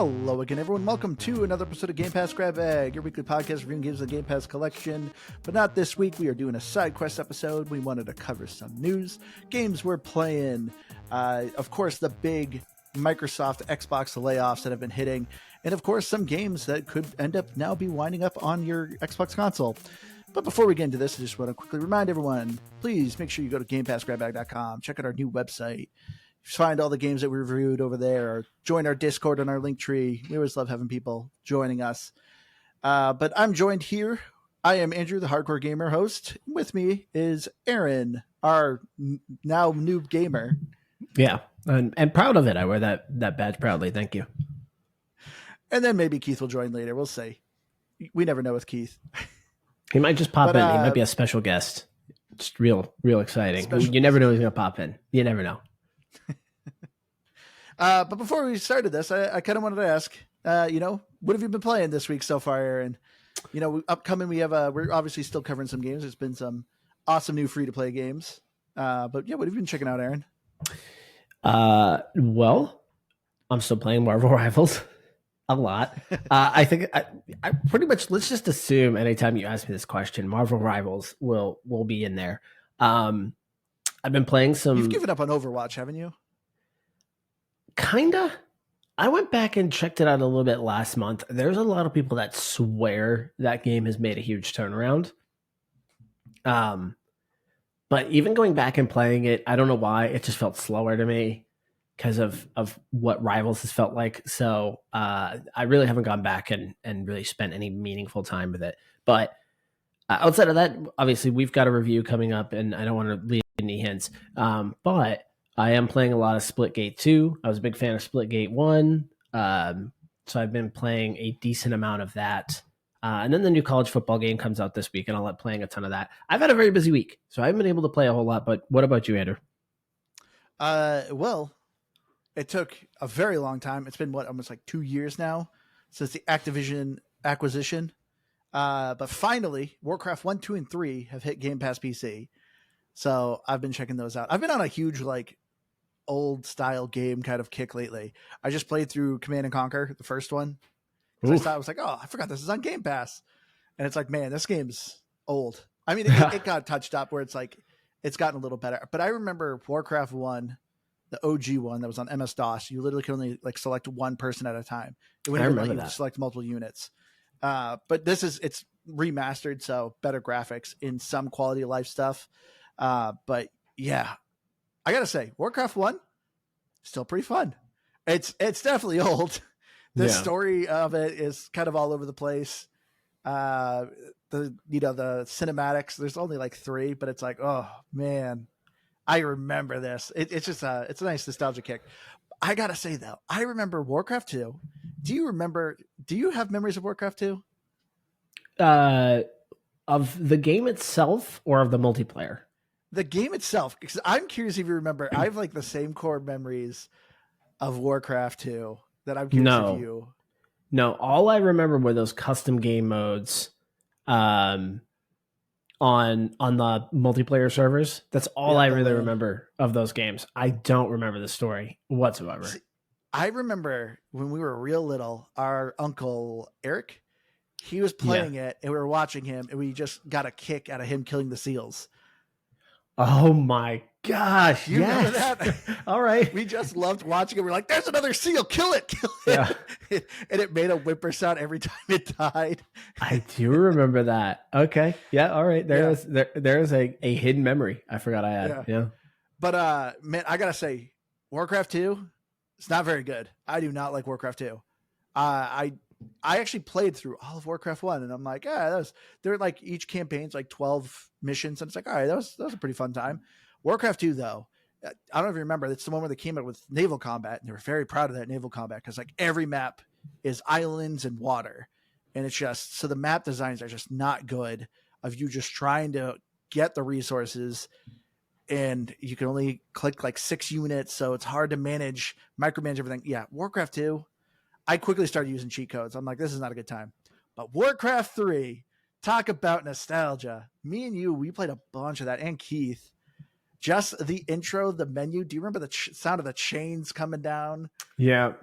Hello again, everyone. Welcome to another episode of Game Pass Grab Bag, your weekly podcast reviewing games of the Game Pass collection. But not this week. We are doing a Sidequest episode. We wanted to cover some news, games we're playing, of course, the big Microsoft Xbox layoffs that have been hitting, and of course, some games that could end up now be winding up on your Xbox console. But before we get into this, I just want to quickly remind everyone, please make sure you go to GamePassGrabBag.com, check out our new website. Find all the games that we reviewed over there, or join our Discord on our link tree. We always love having people joining us. But I'm joined here. I am Andrew, the Hardcore Gamer host. With me is Aaron, our now noob gamer. Yeah, and proud of it. I wear that badge proudly. Thank you. And then maybe Keith will join later. We'll see. We never know with Keith. He might just pop in. He might be a special guest. Just real exciting. You never know he's going to pop in. You never know. But before we started this, I kind of wanted to ask, what have you been playing this week so far, Aaron? Upcoming, we're obviously still covering some games. There's been some awesome new free-to-play games. But yeah, what have you been checking out, Aaron? Well, I'm still playing Marvel Rivals a lot. I think I pretty much, let's just assume anytime you ask me this question, Marvel Rivals will be in there. I've been playing some. You've given up on Overwatch, haven't you? Kinda. I went back and checked it out a little bit last month. There's a lot of people that swear that game has made a huge turnaround. But even going back and playing it, I don't know why, it just felt slower to me because of what Rivals has felt like. So I really haven't gone back and really spent any meaningful time with it. But outside of that, obviously we've got a review coming up, and I don't want to leave any hints. But I am playing a lot of Splitgate 2. I was a big fan of Splitgate 1. So I've been playing a decent amount of that. And then the new college football game comes out this week, and I'll be playing a ton of that. I've had a very busy week, so I haven't been able to play a whole lot. But what about you, Andrew? Well, it took a very long time. It's been, almost like 2 years now since the Activision acquisition. But finally, Warcraft 1, 2, and 3 have hit Game Pass PC. So I've been checking those out. I've been on a huge, old style game kind of kick lately. I just played through Command and Conquer, the first one. I thought, I was like, oh, I forgot this is on Game Pass. And it's like, man, this game's old. I mean, it got touched up where it's gotten a little better. But I remember Warcraft 1, the OG one that was on MS-DOS. You literally could only select one person at a time. It wouldn't even let you select multiple units. But it's remastered, so better graphics in some quality of life stuff. But yeah, I gotta say, Warcraft 1 still pretty fun. It's definitely old. The story of it is kind of all over the place. The cinematics, there's only 3, but it's like, oh man, I remember this. It's just it's a nice nostalgia kick. I gotta say though, I remember Warcraft 2. Do you have memories of Warcraft 2? Of the game itself or of the multiplayer? The game itself, because I'm curious if you remember. I have the same core memories of Warcraft 2 that I'm curious if you. No, all I remember were those custom game modes on the multiplayer servers. That's all I really remember of those games. I don't remember the story whatsoever. See, I remember when we were real little, our uncle Eric, he was playing it, and we were watching him, and we just got a kick out of him killing the seals. Oh my gosh. You remember that? All right. We just loved watching it. We're like, there's another seal. Kill it. Yeah. And it made a whimper sound every time it died. I do remember that. Okay. Yeah. All right. There's a hidden memory I forgot I had. Yeah. But man, I gotta say, Warcraft 2, it's not very good. I do not like Warcraft 2. I actually played through all of Warcraft 1, and I'm like, they're each campaign's 12 missions, and it's like, all right, that was a pretty fun time. Warcraft 2, though, I don't know if you remember, it's the one where they came out with naval combat, and they were very proud of that naval combat because every map is islands and water, and it's just, so the map designs are just not good of you just trying to get the resources, and you can only click 6 units, so it's hard to micromanage everything. Yeah, Warcraft 2, I quickly started using cheat codes. I'm like, this is not a good time. But Warcraft 3, talk about nostalgia. Me and you, we played a bunch of that, and Keith. Just the intro, the menu. Do you remember the sound of the chains coming down? Yeah.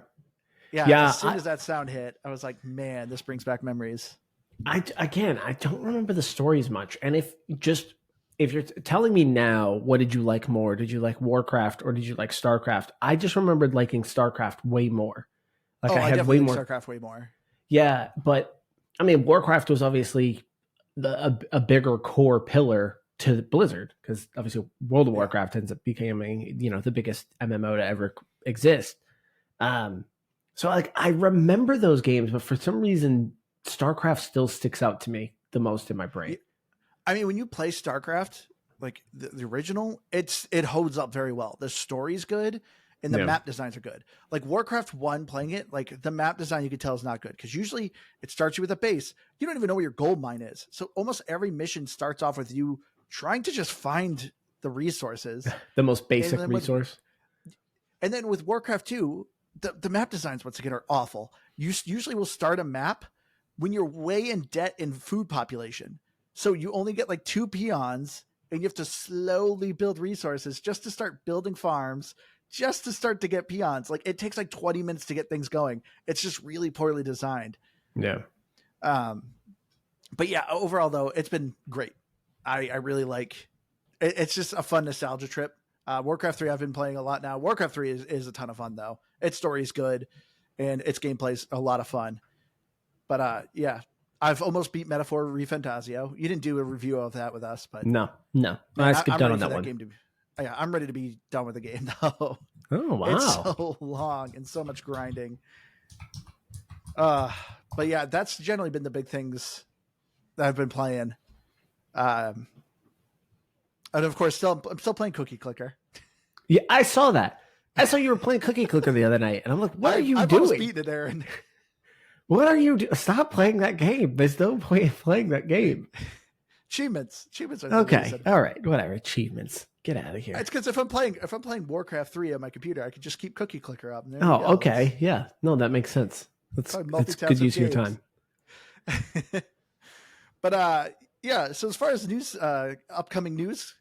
Yeah, as Yeah, soon as that sound hit, I was like, man, this brings back memories. I don't remember the stories much. And if you're telling me now, what did you like more? Did you like Warcraft or did you like StarCraft? I just remembered liking StarCraft way more. Like Oh, I I had way definitely like more. StarCraft way more. Yeah, but I mean, Warcraft was obviously a bigger core pillar to Blizzard because obviously World of Yeah. Warcraft ends up becoming the biggest MMO to ever exist. Um, so like I remember those games, but for some reason, StarCraft still sticks out to me the most in my brain. I mean, when you play StarCraft, like the original, it holds up very well. The story's good and the Yeah. map designs are good. Like Warcraft 1 playing it, like the map design you could tell is not good because usually it starts you with a base. You don't even know where your gold mine is. So almost every mission starts off with you trying to just find the resources. The most And basic then resource. with Warcraft 2, the map designs once again are awful. You usually will start a map when you're way in debt in food population. So you only get like 2 peons and you have to slowly build resources just to start building farms, just to start to get peons. Like it takes like 20 minutes to get things going. It's just really poorly designed. Yeah. But yeah, overall though, it's been great. I really like it. It's just a fun nostalgia trip. Warcraft 3 I've been playing a lot now. Warcraft 3 is a ton of fun though. Its story's good and its gameplay's a lot of fun. But yeah, I've almost beat Metaphor ReFantazio. You didn't do a review of that with us, but No. man, I skipped I'm out ready on for that that one. game to be. Yeah, I'm ready to be done with the game though. Oh wow. It's so long and so much grinding. But yeah, that's generally been the big things that I've been playing. And of course, I'm still playing Cookie Clicker. Yeah, I saw that. I saw you were playing Cookie Clicker the other night, and I'm like, "What are you I've doing? almost beaten it, Aaron. What are you doing? Stop playing that game. There's no point in playing that game." Achievements are the Okay, reason. all right, whatever. Achievements. Get out of here. It's because if I'm playing Warcraft 3 on my computer, I could just keep Cookie Clicker up. And there you Oh, go. okay, yeah. No, that makes sense. That's good use of your time. But yeah. So as far as news, upcoming news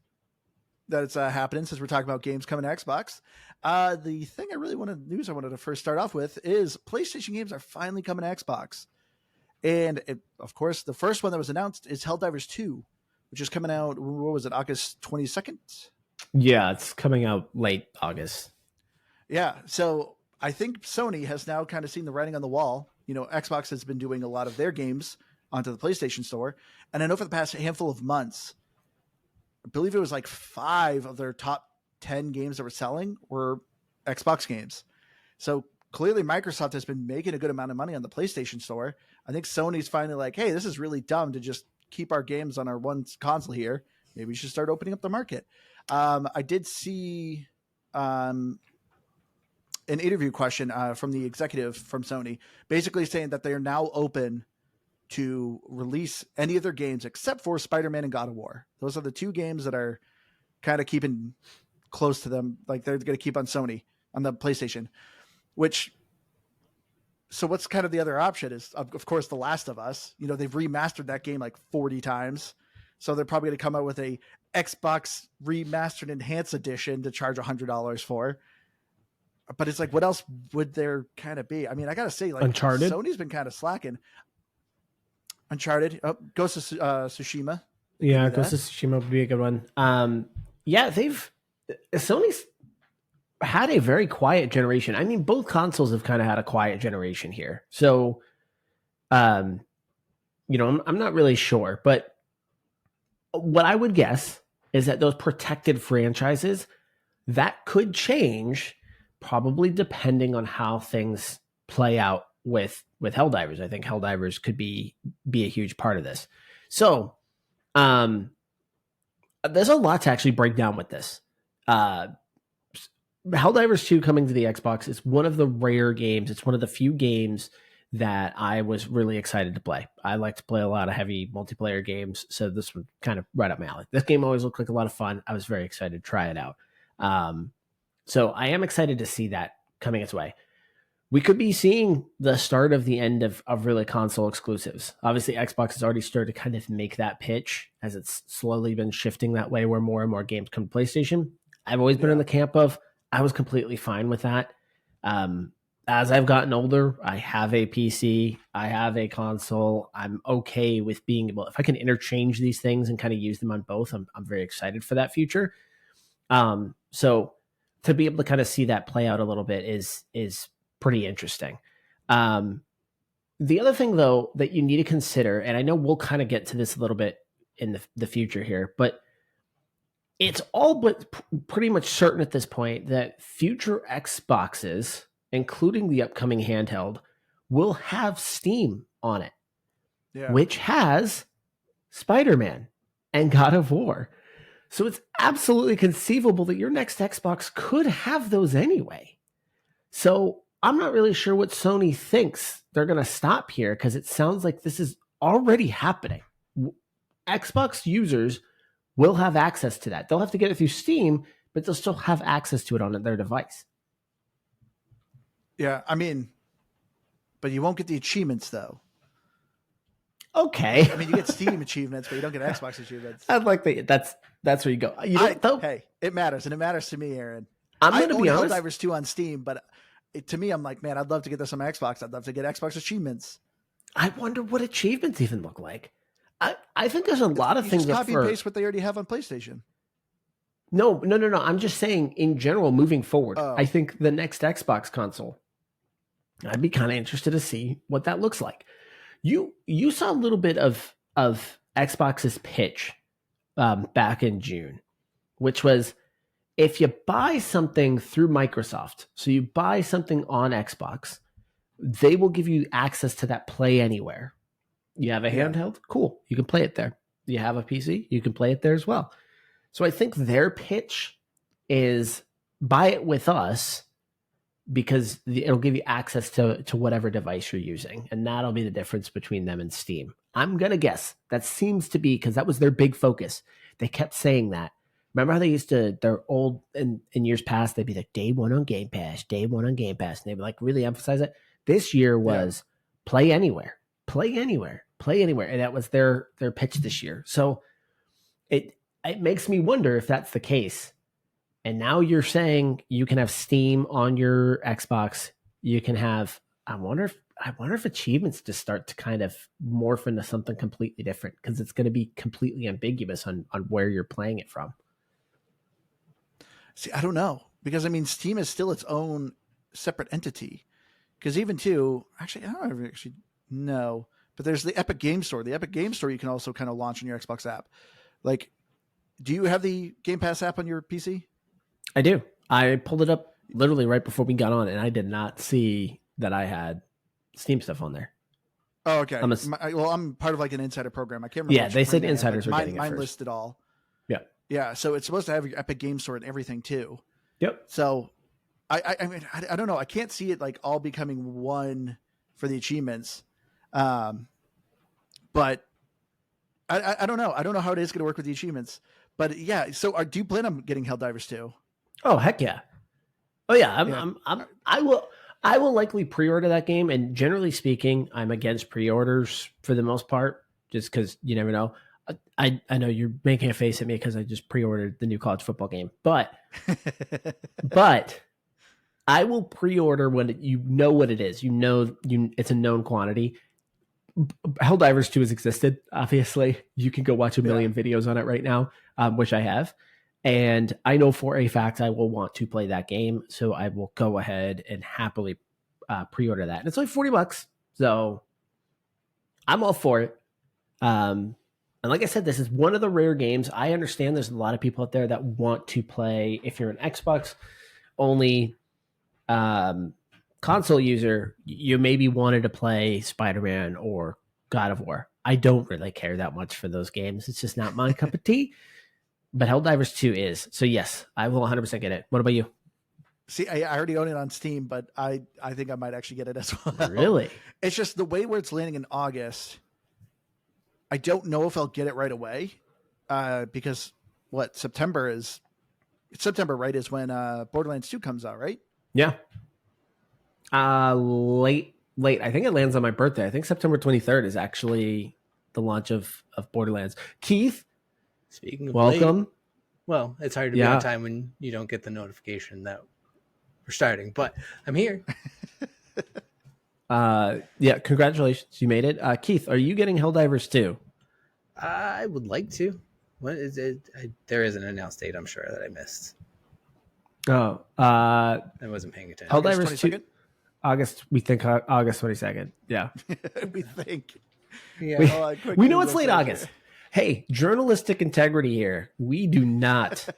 that's happening, since we're talking about games coming to Xbox, the thing I wanted to first start off with is PlayStation games are finally coming to Xbox, and of course the first one that was announced is Helldivers 2, which is coming out. What was it? August 22nd. Yeah, it's coming out late August. Yeah. So I think Sony has now kind of seen the writing on the wall. You know, Xbox has been doing a lot of their games onto the PlayStation Store. And I know for the past handful of months, I believe it was like 5 of their top 10 games that were selling were Xbox games. So clearly Microsoft has been making a good amount of money on the PlayStation Store. I think Sony's finally like, hey, this is really dumb to just keep our games on our one console here. Maybe we should start opening up the market. I did see an interview question from the executive from Sony, basically saying that they are now open to release any of their games except for Spider-Man and God of War. Those are the 2 games that are kind of keeping close to them. Like they're going to keep on Sony on the PlayStation, so what's kind of the other option is of course The Last of Us. You know, they've remastered that game like 40 times. So they're probably going to come out with a Xbox remastered enhanced edition to charge $100 for. But it's like, what else would there kind of be? I mean, I got to say, like, Uncharted. Sony's been kind of slacking. Uncharted, Ghost of Tsushima. Yeah, Ghost of Tsushima would be a good one. Yeah, Sony's had a very quiet generation. I mean, both consoles have kind of had a quiet generation here. So, I'm not really sure, but what I would guess is that those protected franchises, that could change, probably depending on how things play out with Helldivers. I think Helldivers could be a huge part of this. So, there's a lot to actually break down with this. Helldivers 2 coming to the Xbox is one of the rare games. It's one of the few games that I was really excited to play. I like to play a lot of heavy multiplayer games, so this was kind of right up my alley. This game always looked like a lot of fun. I was very excited to try it out. So I am excited to see that coming its way. We could be seeing the start of the end of really console exclusives. Obviously, Xbox has already started to kind of make that pitch as it's slowly been shifting that way where more and more games come to PlayStation. I've always been in the camp of I was completely fine with that. as I've gotten older, I have a PC, I have a console. I'm okay with being able, if I can interchange these things and kind of use them on both, I'm very excited for that future. So to be able to kind of see that play out a little bit is pretty interesting. The other thing though that you need to consider, and I know we'll kind of get to this a little bit in the future here, but it's all but pretty much certain at this point that future Xboxes, including the upcoming handheld, will have Steam on it, which has Spider-Man and God of War. So it's absolutely conceivable that your next Xbox could have those anyway. So I'm not really sure what Sony thinks they're going to stop here, because it sounds like this is already happening. Xbox users will have access to that. They'll have to get it through Steam, but they'll still have access to it on their device. Yeah, I mean, but you won't get the achievements though. Okay. I mean, you get Steam achievements, but you don't get Xbox achievements. I'd like that's where you go. Hey, it matters, and it matters to me, Aaron. I'm going to be honest. Helldivers 2 on Steam, but to me, I'm like, man, I'd love to get this on my Xbox. I'd love to get Xbox achievements. I wonder what achievements even look like. I think there's a lot of things. Just copy and paste what they already have on PlayStation. No. I'm just saying, in general, moving forward, I think the next Xbox console, I'd be kind of interested to see what that looks like. You saw a little bit of Xbox's pitch back in June, which was, if you buy something through Microsoft, so you buy something on Xbox, they will give you access to that Play Anywhere. You have a handheld? Cool. You can play it there. You have a PC? You can play it there as well. So I think their pitch is buy it with us, because it'll give you access to whatever device you're using. And that'll be the difference between them and Steam. I'm going to guess that seems to be because that was their big focus. They kept saying that. Remember how they used to, they're old in years past, they'd be like, day one on Game Pass, day one on Game Pass. And they'd like really emphasize it. This year was play anywhere, play anywhere, play anywhere. And that was their pitch this year. So it makes me wonder if that's the case. And now you're saying you can have Steam on your Xbox. You can have, I wonder if achievements just start to kind of morph into something completely different, because it's going to be completely ambiguous on where you're playing it from. See, I don't know, because I mean, Steam is still its own separate entity. Because even too, actually, I don't actually know, but there's the Epic Game Store. The Epic Game Store you can also kind of launch on your Xbox app. Like, do you have the Game Pass app on your PC? I do. I pulled it up literally right before we got on, and I did not see that I had Steam stuff on there. Oh, okay. I'm part of like an insider program. I can't remember. Yeah, they said insiders were getting it mine first. listed all. Yeah. Yeah, so it's supposed to have your Epic Game Store and everything too. Yep. So I mean, I don't know. I can't see it like all becoming one for the achievements. But I don't know. I don't know how it is going to work with the achievements. But yeah, so do you plan on getting Helldivers 2? Oh, heck yeah. Oh yeah, I will likely pre-order that game, and generally speaking, I'm against pre-orders for the most part, just because you never know. I know you're making a face at me because I just pre-ordered the new college football game, but I will pre-order when you know what it is. It's a known quantity. Helldivers 2 has existed. Obviously, you can go watch a million videos on it right now, which I have. And I know for a fact I will want to play that game, so I will go ahead and happily pre-order that. And it's only $40, so I'm all for it. And like I said, this is one of the rare games. I understand there's a lot of people out there that want to play. If you're an Xbox only console user, you maybe wanted to play Spider-Man or God of War. I don't really care that much for those games. It's just not my cup of tea. But Helldivers 2 is. So yes, I will 100% get it. What about you? See, I already own it on Steam, but I think I might actually get it as well. Really? It's just the way where it's landing in August. I don't know if I'll get it right away because September, right, is when Borderlands 2 comes out, right? Yeah. Late. I think it lands on my birthday. I think September 23rd is actually the launch of Borderlands. Keith, speaking of welcome. Late, well, it's hard to be on time when you don't get the notification that we're starting, but I'm here. Yeah, congratulations, you made it. Keith, are you getting Helldivers too? I would like to. What is it? There is an announced date, I'm sure, that I missed. Oh, I wasn't paying attention. August Helldivers 2. 22nd? August, we think August 22nd. Yeah. We think. Yeah. We know it's late August. Hey, journalistic integrity here. We do not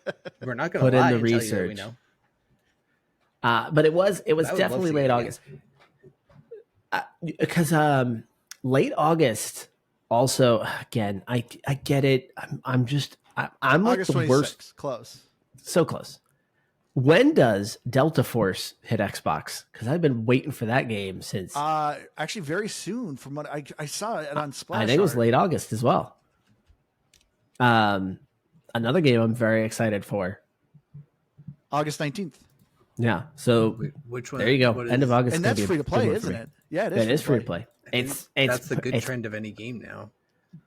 We're not going put to in lie the and tell you that research. we know. But it was I would love definitely to late get it. August. Because late August also, again, I get it. I'm like August the 26th. worst. Close. So close. When does Delta Force hit Xbox? Because I've been waiting for that game since. Actually, very soon from what I saw it on Splash. I think it was late August as well. Another game I'm very excited for. August 19th. Yeah. So Which one? there you go. What End of is- August. And gonna that's be a free to good play, one for isn't me. it? Yeah, It is free to play. I think that's the good trend of any game now.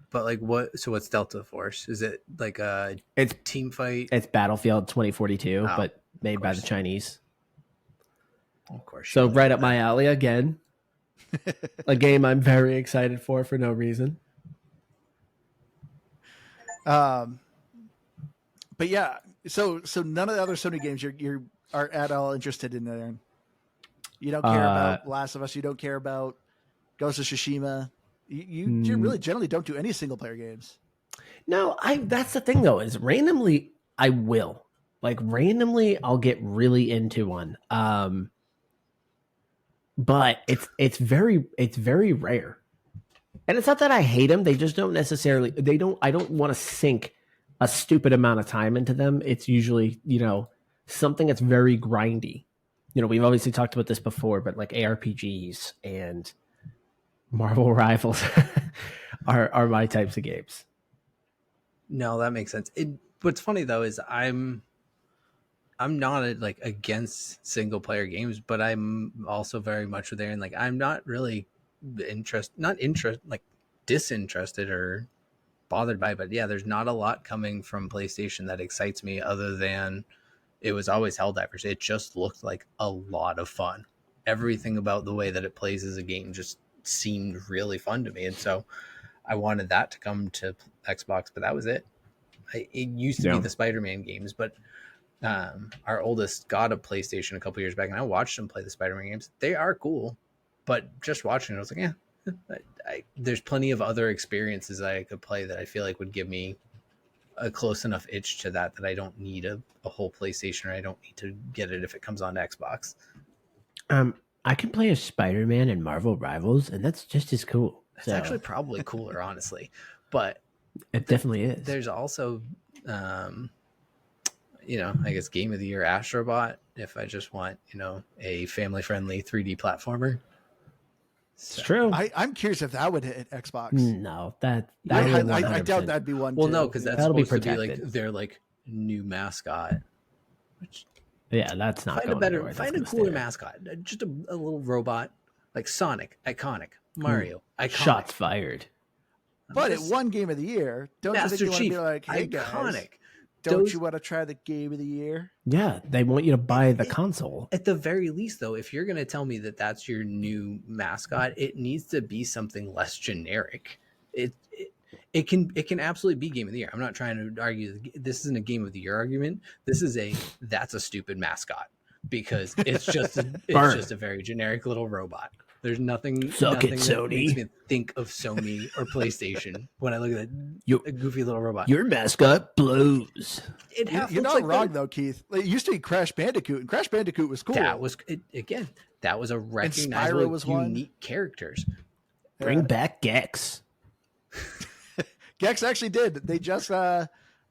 But like what? So what's Delta Force? Is it like a It's team fight? It's Battlefield 2042, Oh, but made by the course. Chinese. Of course. So you know right that. up my alley again. A game I'm very excited for no reason. But yeah, so none of the other Sony games you are at all interested in there. You don't care about Last of Us. You don't care about Ghost of Tsushima. You really generally don't do any single player games. No, that's the thing though, is randomly I will. Like randomly I'll get really into one. But it's very rare. And it's not that I hate them, they just don't necessarily I don't want to sink a stupid amount of time into them. It's usually, something that's very grindy. We've obviously talked about this before, but like ARPGs and Marvel Rivals are my types of games. No, that makes sense. What's funny though is I'm not against single player games, but I'm also very much there, and like I'm not really disinterested or bothered by it. But yeah, there's not a lot coming from PlayStation that excites me other than it was always Helldivers. It just looked like a lot of fun. Everything about the way that it plays as a game just seemed really fun to me, and so I wanted that to come to Xbox, but that was it. It used to be the Spider-Man games, but our oldest got a PlayStation a couple years back, and I watched him play the Spider-Man games. They are cool, but just watching it, I was like, yeah, there's plenty of other experiences that I could play that I feel like would give me a close enough itch to that I don't need a whole PlayStation, or I don't need to get it if it comes on Xbox. I can play as Spider-Man in Marvel Rivals, and that's just as cool. It's actually probably cooler, honestly, but it definitely is. There's also, I guess Game of the Year Astrobot, if I just want, a family-friendly 3D platformer. It's true. I'm curious if that would hit Xbox. No, that I doubt that'd be one. Well, too. no, because that's That'll supposed be to be like their new mascot. Yeah, that's not find a cooler mascot. Just a little robot like Sonic, iconic. Mario, iconic. Shots fired. But it won Game of the Year. Don't you think you want to be like, hey iconic. Guys, don't you want to try the Game of the Year? Yeah, they want you to buy the console. At the very least, though, if you're going to tell me that that's your new mascot, it needs to be something less generic. It can absolutely be Game of the Year. I'm not trying to argue. This isn't a Game of the Year argument. This is that's a stupid mascot, because it's just a very generic little robot. There's nothing that makes me think of Sony or PlayStation when I look at a goofy little robot. Your mascot blows. You're not wrong though, Keith. It used to be Crash Bandicoot, and Crash Bandicoot was cool. That was a recognizable, unique characters. Bring back Gex. Gex actually did. They just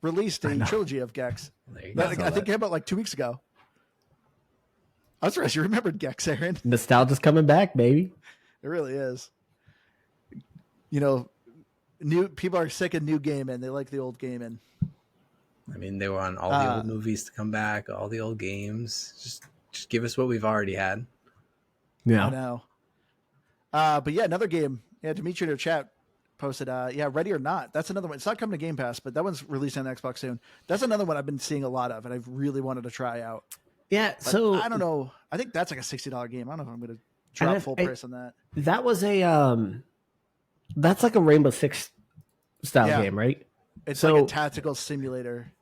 released a trilogy of Gex. I think it came out like 2 weeks ago. I'm surprised you remembered Gex, Aaron. Nostalgia's coming back, baby. It really is. New people are sick of new gaming. They like the old gaming. I mean, they want all the old movies to come back, all the old games. Just give us what we've already had. Yeah. I know. But yeah, another game. Yeah, Dimitri in our chat posted, Ready or Not. That's another one. It's not coming to Game Pass, but that one's released on Xbox soon. That's another one I've been seeing a lot of, and I've really wanted to try out. Yeah, But I don't know. I think that's like a $60 game. I don't know if I'm going to drop And full price on that. that was that's like a Rainbow Six style Yeah. game, right? It's So- like a tactical simulator.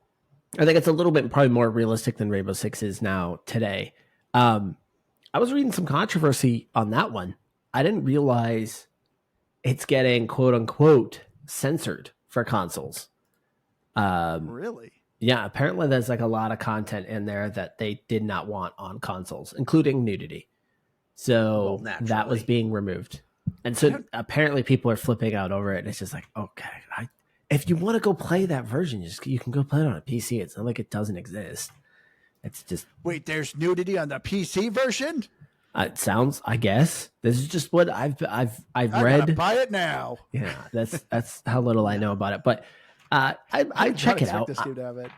I think it's a little bit probably more realistic than Rainbow Six is now today. I was reading some controversy on that one. I didn't realize it's getting quote unquote censored for consoles. Really? Yeah, apparently there's like a lot of content in there that they did not want on consoles, including nudity. So Well, that was naturally. being removed. And so apparently people are flipping out over it. And it's just like, okay, if you want to go play that version, you can go play it on a PC. It's not like it doesn't exist. It's just Wait, there's nudity on the PC version? it sounds. I guess this is just what I've I read. gotta buy it now. Yeah, that's how little I know about it. But I check it out. This dude to have it.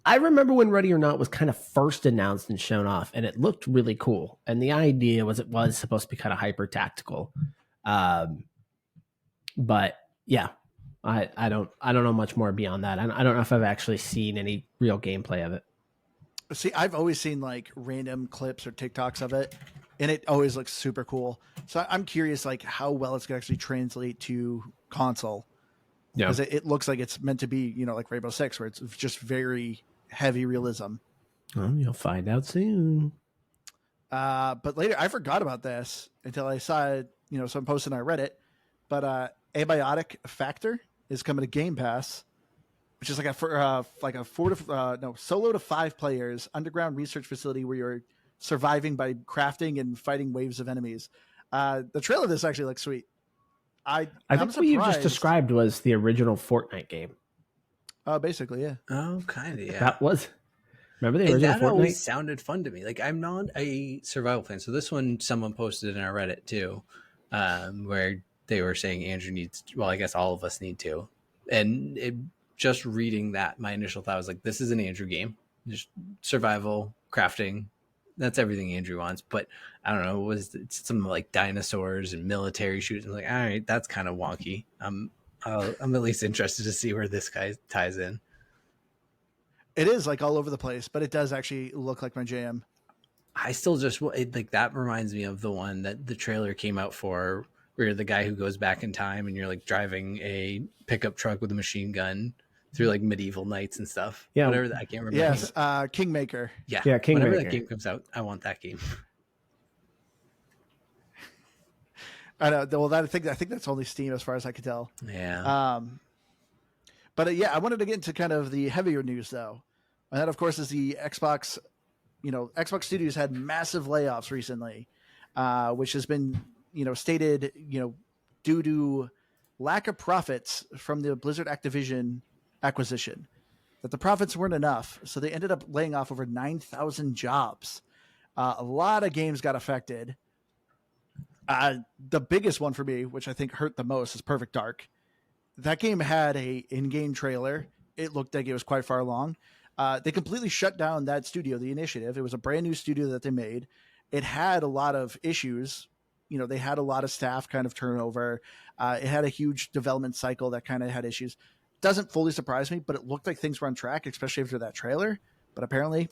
I remember when Ready or Not was kind of first announced and shown off, and it looked really cool. And the idea was it was supposed to be kind of hyper tactical. But yeah, I don't know much more beyond that. I don't know if I've actually seen any real gameplay of it. See, I've always seen like random clips or TikToks of it, and it always looks super cool. So I'm curious, like how well it's gonna actually translate to console. Yeah, Because it looks like it's meant to be, like Rainbow Six, where it's just very heavy realism. well, you'll find out soon. But later, I forgot about this until I saw it, some posted on Reddit. But Abiotic Factor is coming to Game Pass, which is like solo to 5 players underground research facility where you're surviving by crafting and fighting waves of enemies. The trailer of this actually looks sweet. I think what you just described was the original Fortnite game. Basically, yeah. Oh, kind of, yeah. That was. Remember the And original that Fortnite? always sounded fun to me. Like, I'm not a survival fan. So this one, someone posted in our Reddit too, where they were saying Andrew needs, well, I guess all of us need to. And just reading that, my initial thought was like, this is an Andrew game. Just survival, crafting. That's everything Andrew wants. But I don't know, it's some like dinosaurs and military shooting. Like, all right, that's kind of wonky. I'm at least interested to see where this guy ties in. It is like all over the place, but it does actually look like my jam. I still just like that reminds me of the one that the trailer came out for, where you're the guy who goes back in time and you're like driving a pickup truck with a machine gun through like medieval nights and stuff. Yeah. Whatever that, I can't remember. Yes, Kingmaker. Yeah. Yeah, Kingmaker. Whenever that game comes out, I want that game. I know. Well, I think that's only Steam as far as I could tell. Yeah. But yeah, I wanted to get into kind of the heavier news though, and that of course is the Xbox. Xbox Studios had massive layoffs recently, which has been stated due to lack of profits from the Blizzard Activision acquisition, that the profits weren't enough, so they ended up laying off over 9,000 jobs. A lot of games got affected. The biggest one for me, which I think hurt the most, is Perfect Dark. That game had a in-game trailer. It looked like it was quite far along. They completely shut down that studio, The Initiative. It was a brand new studio that they made. It had a lot of issues. They had a lot of staff kind of turnover. It had a huge development cycle that kind of had issues. Doesn't fully surprise me, but it looked like things were on track, especially after that trailer. But apparently,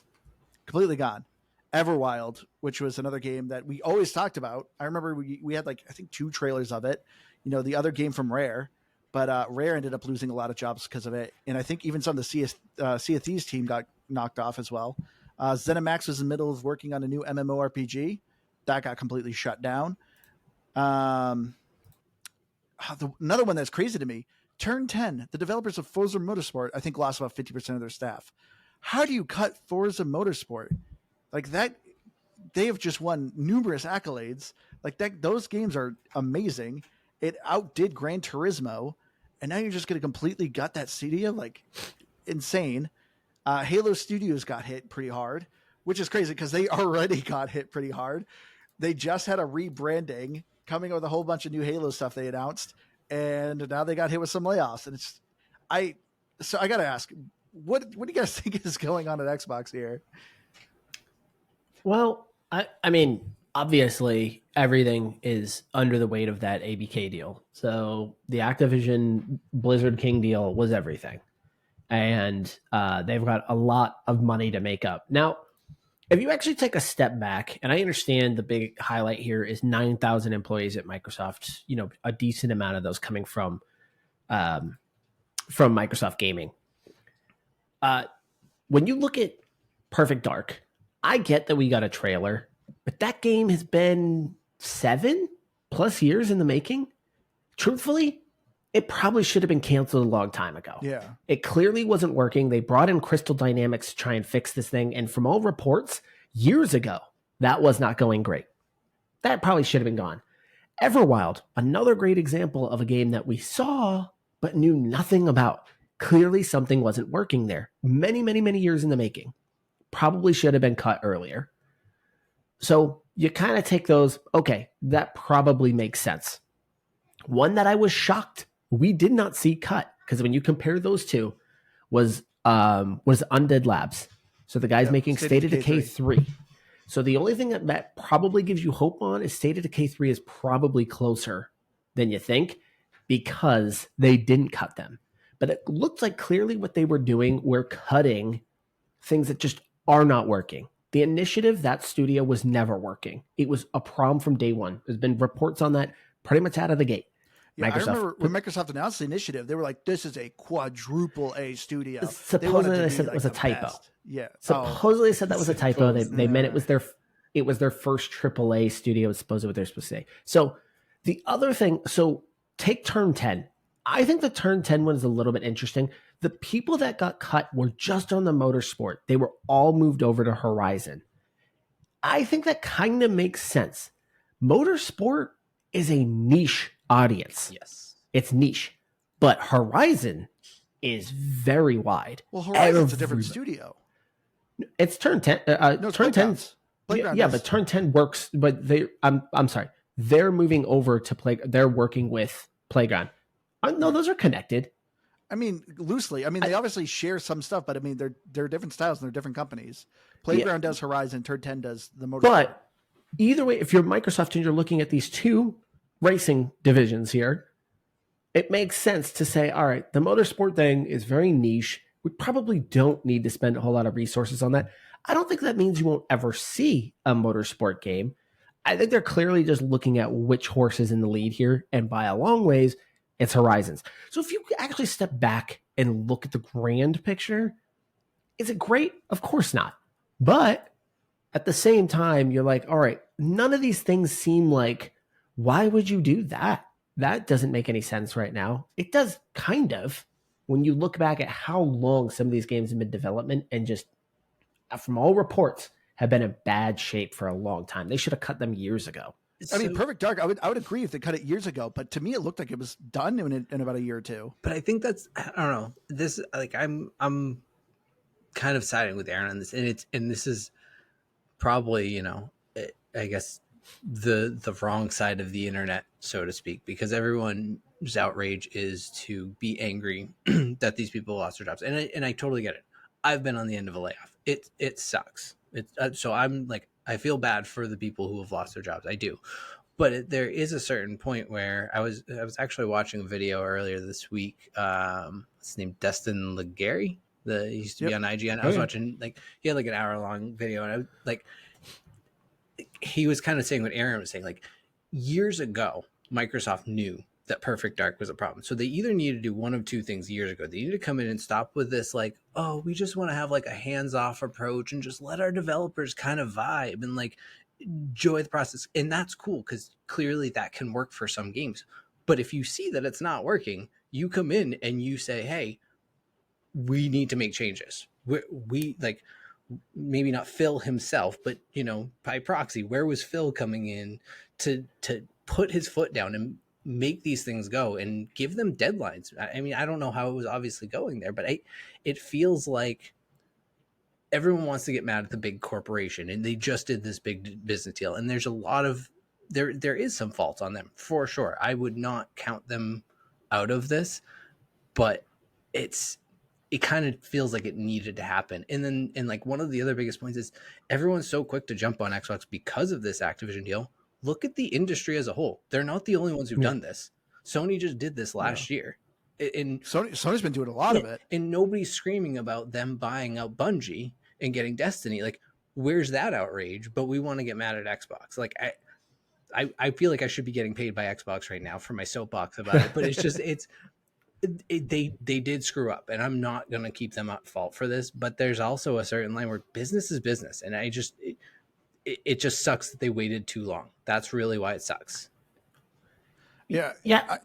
completely gone. Everwild, which was another game that we always talked about. I remember we had I think 2 trailers of it. The other game from Rare, but Rare ended up losing a lot of jobs because of it. And I think even some of the Sea of Thieves team got knocked off as well. ZeniMax was in the middle of working on a new MMORPG that got completely shut down. Another one that's crazy to me, Turn 10, the developers of Forza Motorsport, I think lost about 50% of their staff. How do you cut Forza Motorsport? Like that, they have just won numerous accolades. Like that, those games are amazing. It outdid Gran Turismo, and now you're just going to completely gut that studio, like insane. Halo Studios got hit pretty hard, which is crazy because they already got hit pretty hard. They just had a rebranding coming up with a whole bunch of new Halo stuff they announced, and now they got hit with some layoffs. And so I got to ask, what do you guys think is going on at Xbox here? Well, I mean, obviously everything is under the weight of that ABK deal. So the Activision Blizzard King deal was everything. And they've got a lot of money to make up. Now, if you actually take a step back, and I understand the big highlight here is 9,000 employees at Microsoft, a decent amount of those coming um, from Microsoft Gaming. When you look at Perfect Dark, I get that we got a trailer, but that game has been 7+ years in the making. Truthfully, it probably should have been canceled a long time ago. Yeah. It clearly wasn't working. They brought in Crystal Dynamics to try and fix this thing. And from all reports, years ago, that was not going great. That probably should have been gone. Everwild, another great example of a game that we saw but knew nothing about. Clearly something wasn't working there. Many, many, many years in the making. Probably should have been cut earlier. So you kind of take those, okay, that probably makes sense. One that I was shocked we did not see cut, because when you compare those two, was Undead Labs. So the guys making State of Decay 3. So the only thing that probably gives you hope on is State of Decay 3 is probably closer than you think, because they didn't cut them. But it looks like clearly what they were doing were cutting things that just are not working. The Initiative, that studio, was never working. It was a problem from day one. There's been reports on that pretty much out of the gate. Yeah, I remember when Microsoft announced the Initiative, they were like, "This is a quadruple A studio." Supposedly they said that was a typo. Best. Yeah, supposedly they said that was a typo. They meant it was their first AAA studio. Is supposedly what they're supposed to say. So the other thing, so take Turn 10. I think the Turn 10 one is a little bit interesting. The people that got cut were just on the Motorsport. They were all moved over to Horizon. I think that kind of makes sense. Motorsport is a niche audience. Yes. It's niche. But Horizon is very wide. Well, Horizon's a different studio. It's Turn 10. No, it's Turn 10. Yeah, but Turn 10 works. But I'm sorry. They're moving over to They're working with Playground. No, those are connected. I mean, loosely. I mean, they obviously share some stuff, but I mean, they're different styles and they're different companies. Playground does Horizon. Turn 10 does the Motorsport. But either way, if you're Microsoft and you're looking at these two racing divisions here, it makes sense to say, all right, the Motorsport thing is very niche. We probably don't need to spend a whole lot of resources on that. I don't think that means you won't ever see a Motorsport game. I think they're clearly just looking at which horse is in the lead here, and by a long ways, it's Horizons. So if you actually step back and look at the grand picture, is it great? Of course not. But at the same time, you're like, all right, none of these things seem like, why would you do that? That doesn't make any sense right now. It does kind of when you look back at how long some of these games have been in development and just from all reports have been in bad shape for a long time. They should have cut them years ago. I mean, Perfect Dark, I would agree if they cut it years ago, but to me, it looked like it was done in about a year or two. But I think that's, I don't know. This, like, I'm kind of siding with Aaron on this, and this is probably, I guess the wrong side of the internet, so to speak, because everyone's outrage is to be angry that these people lost their jobs, and I totally get it. I've been on the end of a layoff. It sucks. So I'm like, I feel bad for the people who have lost their jobs. I do. But there is a certain point where I was actually watching a video earlier this week. It's named Destin Legary. He used to be on IGN. I was watching, like, he had like an hour-long video, and I was like, he was kind of saying what Aaron was saying. Like, years ago, Microsoft knew that Perfect Dark was a problem. So they either needed to do one of two things years ago. They needed to come in and stop with this, like, oh, we just want to have like a hands-off approach and just let our developers kind of vibe and like enjoy the process. And that's cool, because clearly that can work for some games. But if you see that it's not working, you come in and you say, hey, we need to make changes. We like, maybe not Phil himself, but by proxy, where was Phil coming in to put his foot down and make these things go and give them deadlines? I mean, I don't know how it was obviously going there, but it feels like everyone wants to get mad at the big corporation, and they just did this big business deal. And there's a lot of, there is some fault on them for sure. I would not count them out of this, but it kind of feels like it needed to happen. And like one of the other biggest points is everyone's so quick to jump on Xbox because of this Activision deal. Look at the industry as a whole. They're not the only ones who've done this. Sony just did this last year. And Sony's been doing a lot of it. And nobody's screaming about them buying out Bungie and getting Destiny. Like, where's that outrage? But we want to get mad at Xbox. Like I feel like I should be getting paid by Xbox right now for my soapbox about it, but it's just they did screw up, and I'm not gonna keep them at fault for this. But there's also a certain line where business is business, and it just sucks that they waited too long. That's really why it sucks. Yeah. Yeah.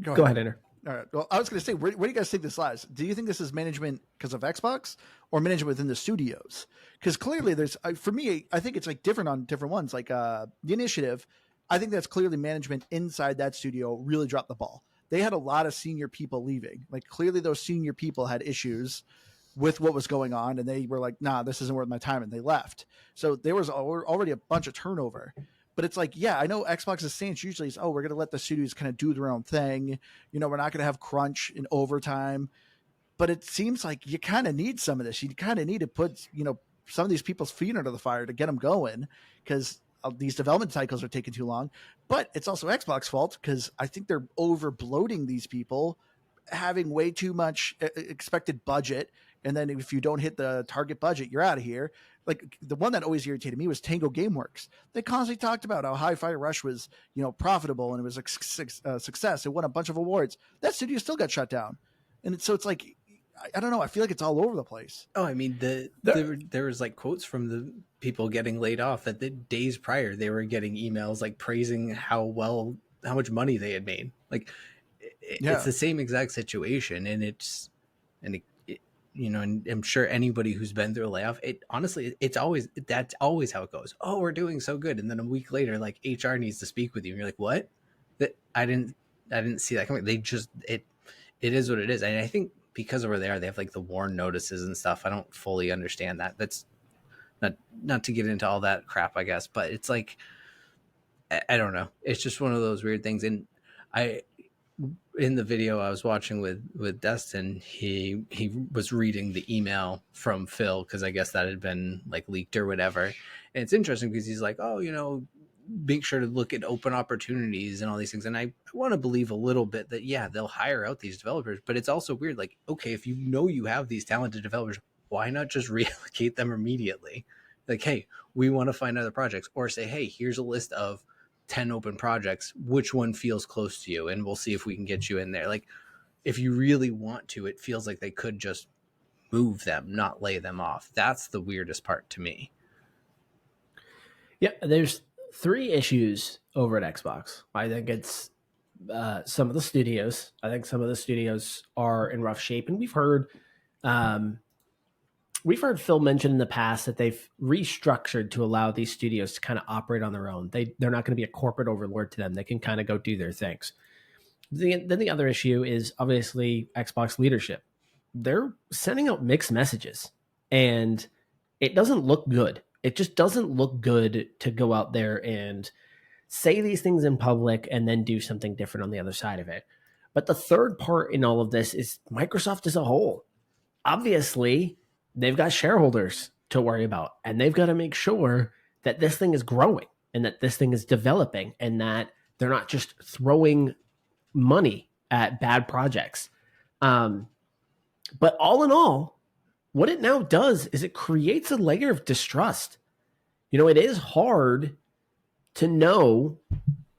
Go ahead, Enter. All right. Well, I was going to say, where do you guys think this lies? Do you think this is management because of Xbox or management within the studios? Because clearly there's, for me, I think it's like different on different ones. Like the Initiative, I think that's clearly management inside that studio really dropped the ball. They had a lot of senior people leaving. Like clearly those senior people had issues with what was going on, and they were like, nah, this isn't worth my time, and they left. So there was already a bunch of turnover. But it's like, yeah, I know Xbox's stance usually is, oh, we're going to let the studios kind of do their own thing. You know, we're not going to have crunch in overtime. But it seems like you kind of need some of this. You kind of need to put, you know, some of these people's feet under the fire to get them going, because these development cycles are taking too long. But it's also Xbox's fault, because I think they're over bloating these people, having way too much expected budget. And then if you don't hit the target budget, you're out of here. Like the one that always irritated me was Tango Gameworks. They constantly talked about how Hi-Fi Rush was, you know, profitable and it was a success. It won a bunch of awards. That studio still got shut down. And so it's like, I don't know. I feel like it's all over the place. Oh, I mean, there was like quotes from the people getting laid off that the days prior they were getting emails like praising how much money they had made. Like it's the same exact situation, and you know, and I'm sure anybody who's been through a layoff, that's always how it goes. Oh, we're doing so good, and then a week later, like HR needs to speak with you, and you're like, what? That I didn't see that coming. They just it is what it is, and I think because over there they have like the warn notices and stuff. I don't fully understand that. That's not to get into all that crap, I guess, but it's like I don't know. It's just one of those weird things, and in the video I was watching with Destin, he was reading the email from Phil, because I guess that had been like leaked or whatever. And it's interesting because he's like, oh, you know, make sure to look at open opportunities and all these things. And I want to believe a little bit that, yeah, they'll hire out these developers, but it's also weird. Like, okay, if you know you have these talented developers, why not just reallocate them immediately? Like, hey, we want to find other projects, or say, hey, here's a list of 10 open projects, which one feels close to you, and we'll see if we can get you in there. Like, if you really want to, it feels like they could just move them, not lay them off. That's the weirdest part to me. Yeah, there's 3 issues over at Xbox. I think it's some of the studios. I think some of the studios are in rough shape, and we've heard Phil mention in the past that they've restructured to allow these studios to kind of operate on their own. They're not going to be a corporate overlord to them. They can kind of go do their things. Then the other issue is obviously Xbox leadership. They're sending out mixed messages, and it doesn't look good. It just doesn't look good to go out there and say these things in public and then do something different on the other side of it. But the third part in all of this is Microsoft as a whole. Obviously, they've got shareholders to worry about, and they've got to make sure that this thing is growing and that this thing is developing, and that they're not just throwing money at bad projects. But all in all, what it now does is it creates a layer of distrust. You know, it is hard to know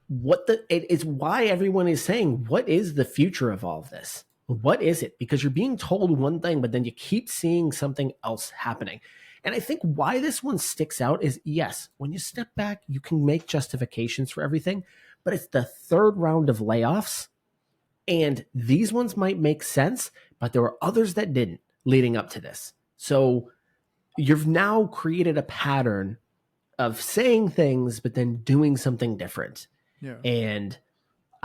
it's why everyone is saying, what is the future of all of this? What is it? Because you're being told one thing, but then you keep seeing something else happening. And I think why this one sticks out is, yes, when you step back, you can make justifications for everything, but it's the third round of layoffs. And these ones might make sense, but there were others that didn't leading up to this. So you've now created a pattern of saying things, but then doing something different. Yeah. And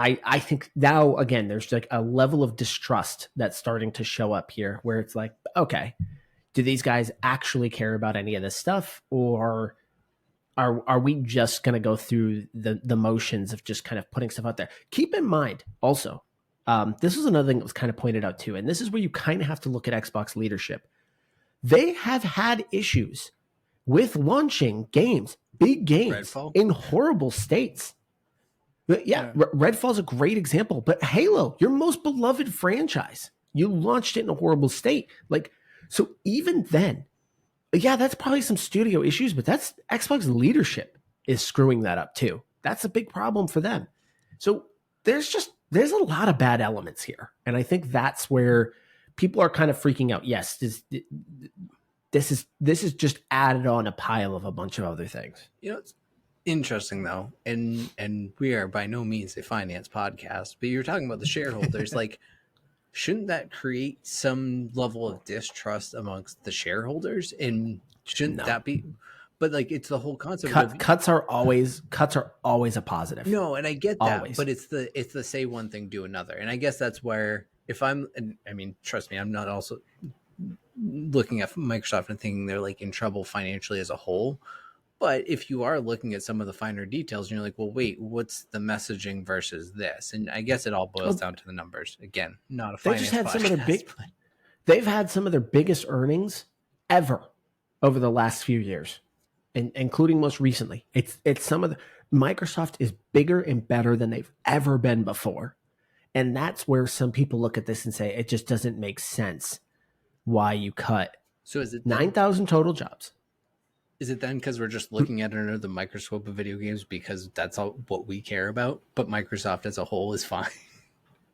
I think now, again, there's like a level of distrust that's starting to show up here where it's like, okay, do these guys actually care about any of this stuff? Or are we just going to go through the motions of just kind of putting stuff out there? Keep in mind also, this was another thing that was kind of pointed out too, and this is where you kind of have to look at Xbox leadership. They have had issues with launching games, big games, Redfall? in horrible states. But yeah, Redfall's a great example. But Halo, your most beloved franchise, you launched it in a horrible state. Like, so even then, Yeah, that's probably some studio issues, but that's Xbox leadership is screwing that up too. That's a big problem for them. So there's a lot of bad elements here, and I think that's where people are kind of freaking out. Yes, this is just added on a pile of a bunch of other things. It's interesting though, and we are by no means a finance podcast, but you're talking about the shareholders. Like, shouldn't that create some level of distrust amongst the shareholders? And shouldn't that be? But like, it's the whole concept. Cuts are always a positive. No, and I get that, Always. but it's the say one thing, do another, and I guess that's where if I'm, and I mean, trust me, I'm not also looking at Microsoft and thinking they're like in trouble financially as a whole. But if you are looking at some of the finer details and you're like, well, wait, what's the messaging versus this? And I guess it all boils down to the numbers. Again, not a finance podcast. They've had some of their biggest earnings ever over the last few years, and including most recently. It's some of the Microsoft is bigger and better than they've ever been before. And that's where some people look at this and say, it just doesn't make sense why you cut. So is it 9,000 total jobs? Is it then because we're just looking at it under the microscope of video games because that's all what we care about, but Microsoft as a whole is fine?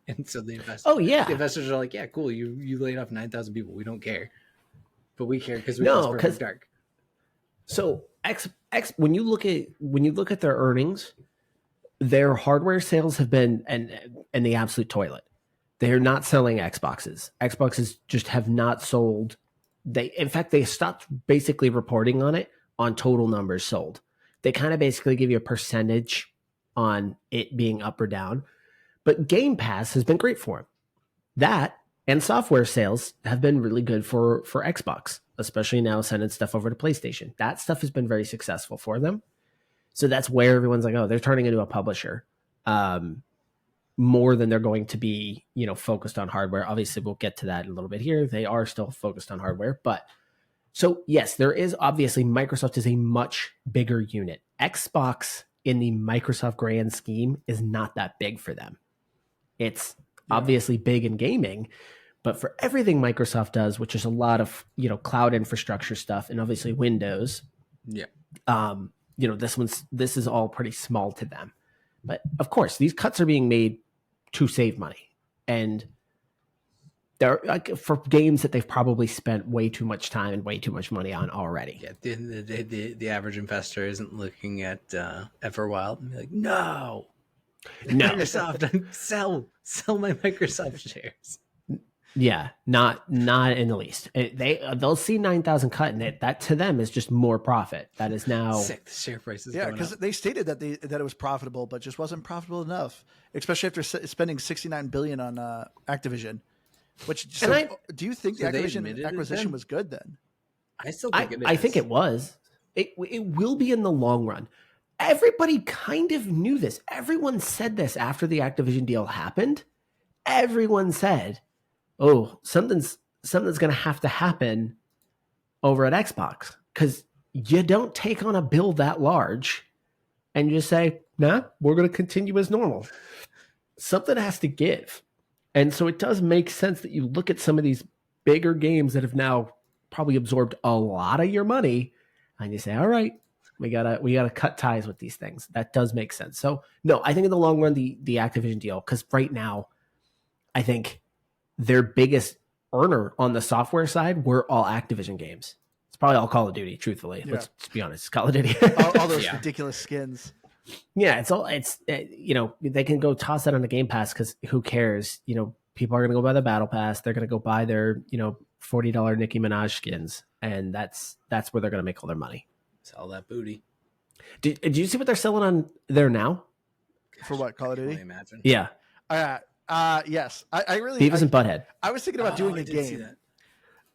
And so the investors are like, yeah, cool, you laid off 9,000 people, we don't care, but we care because it's dark. So when you look at their earnings, their hardware sales have been in the absolute toilet. They're not selling Xboxes. Xboxes just have not sold. In fact, they stopped basically reporting on it on total numbers sold. They kind of basically give you a percentage on it being up or down. But Game Pass has been great for them. That and software sales have been really good for Xbox, especially now sending stuff over to PlayStation. That stuff has been very successful for them. So that's where everyone's like, oh, they're turning into a publisher more than they're going to be, focused on hardware. Obviously, we'll get to that in a little bit here. They are still focused on hardware. But so, yes, there is obviously Microsoft is a much bigger unit. Xbox in the Microsoft grand scheme is not that big for them. It's obviously big in gaming, but for everything Microsoft does, which is a lot of, cloud infrastructure stuff and obviously Windows. Yeah. This is all pretty small to them. But of course, these cuts are being made to save money. And they're like for games that they've probably spent way too much time and way too much money on already. Yeah, the average investor isn't looking at Everwild and be like, no. Microsoft, sell my Microsoft shares. Yeah, not in the least. They'll see 9,000 cut, and that to them is just more profit. That is now sick. The share price is going up. because they stated that it was profitable, but just wasn't profitable enough, especially after spending $69 billion on Activision. Do you think the Activision acquisition was good then? I still think it is. I think it was. It will be in the long run. Everybody kind of knew this. Everyone said this after the Activision deal happened. Everyone said, oh, something's going to have to happen over at Xbox, because you don't take on a bill that large and just say, nah, we're going to continue as normal. Something has to give. And so it does make sense that you look at some of these bigger games that have now probably absorbed a lot of your money and you say, all right, we gotta cut ties with these things. That does make sense. So no, I think in the long run, the Activision deal, because right now, I think their biggest earner on the software side were all Activision games. It's probably all Call of Duty, truthfully. Yeah. Let's be honest, it's Call of Duty. all those ridiculous skins. Yeah, they can go toss that on the Game Pass because who cares? People are going to go buy the Battle Pass. They're going to go buy their, $40 Nicki Minaj skins. And that's where they're going to make all their money. Sell that booty. Did you see what they're selling on there now? For what, Call of Duty? Imagine. Yeah. Yes. I really... Beavis and Butthead. I was thinking about doing a game.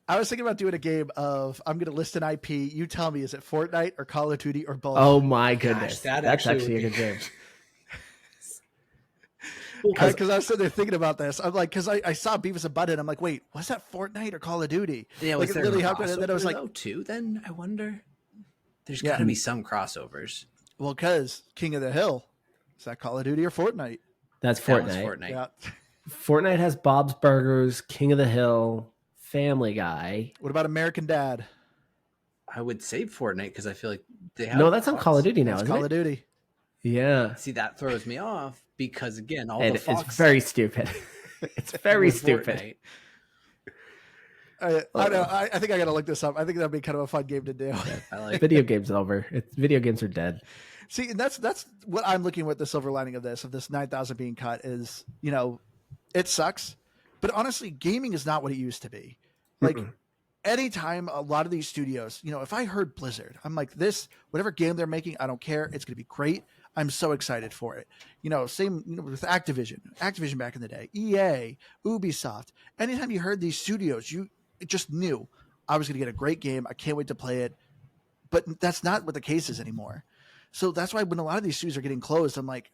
I was thinking about doing a game of, I'm going to list an IP. You tell me, is it Fortnite or Call of Duty or both? Oh my goodness. Gosh, that's actually a good game. Because I was sitting there thinking about this. I'm like, because I saw Beavis and Butthead. I'm like, wait, was that Fortnite or Call of Duty? Yeah, like, was it really helped. And then I was like, too, then I wonder. There's got to be some crossovers. Well, because King of the Hill, is that Call of Duty or Fortnite? That's Fortnite. Fortnite. Yeah. Fortnite has Bob's Burgers, King of the Hill, Family Guy. What about American Dad? I would say Fortnite because I feel like they have No, that's on Call of Duty now, That's isn't Call it? of Duty. Yeah. See, that throws me off because again, all And the it's Fox very stuff stupid. It's very with stupid. Fortnite. I know. I think I got to look this up. I think that'd be kind of a fun game to do. I like Video games over. Video games are dead. See, and that's what I'm looking with the silver lining of this 9,000 being cut is, it sucks, but honestly, gaming is not what it used to be. Like anytime a lot of these studios, if I heard Blizzard, I'm like, whatever game they're making, I don't care. It's going to be great. I'm so excited for it. Same with Activision back in the day, EA, Ubisoft. Anytime you heard these studios, you just knew I was going to get a great game. I can't wait to play it. But that's not what the case is anymore. So that's why when a lot of these studios are getting closed, I'm like,